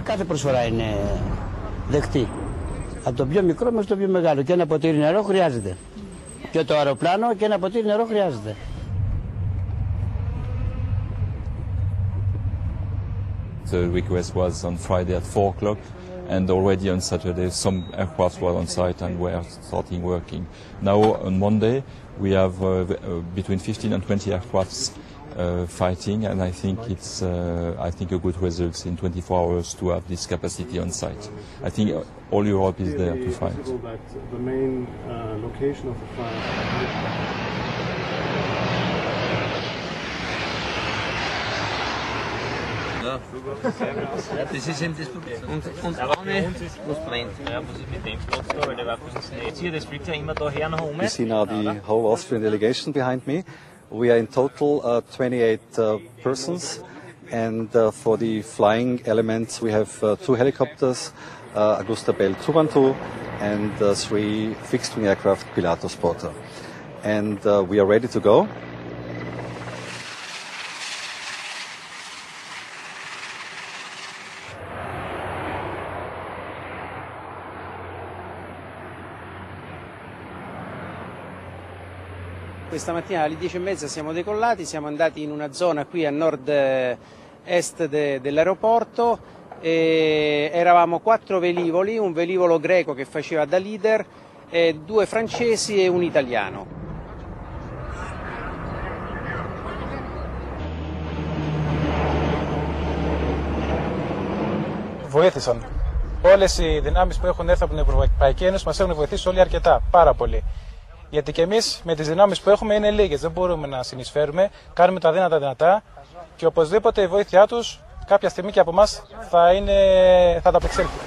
κάθε προσφορά είναι δεκτή. Από το πιο μικρό μέχρι το πιο μεγάλο. Και ένα ποτήρι νερό χρειάζεται. Και το αεροπλάνο και ένα ποτήρι νερό χρειάζεται. The request was on Friday at 4 o'clock, and already on Saturday some aircraft were on site and were starting working. Now on Monday we have between 15 and 20 aircrafts fighting, and I think it's a good result in 24 hours to have this capacity on site. I think all Europe is there to fight. The main location of the fire. Ja, das ist eben das Problem. Und ohne was brennt. Ja, was ist mit dem Platz da? Weil der war das Netz hier, das fliegt ja immer daher nach oben. You see now the whole Austrian delegation behind me. We are in total 28 persons, and for the flying elements we have 2 helicopters, Augusta Bell 212, and 3 fixed-wing aircraft Pilatus Porter. And we are ready to go. Questa mattina alle 10:30 siamo decollati, siamo andati in una zona qui a nord-est dell'aeroporto, eravamo 4 velivoli, un velivolo greco che faceva da leader, 2 francesi e un italiano. Βοήθησαν. Όλες οι δυνάμεις που έχουν έρθει από την Ευρωπαϊκή Ένωση μας έχουν βοηθήσει όλοι αρκετά, πάρα πολύ. Γιατί και εμείς με τις δυνάμεις που έχουμε είναι λίγες, δεν μπορούμε να συνεισφέρουμε, κάνουμε τα δύνατα δυνατά και οπωσδήποτε η βοήθειά τους κάποια στιγμή και από εμάς θα τα απεξέλθει.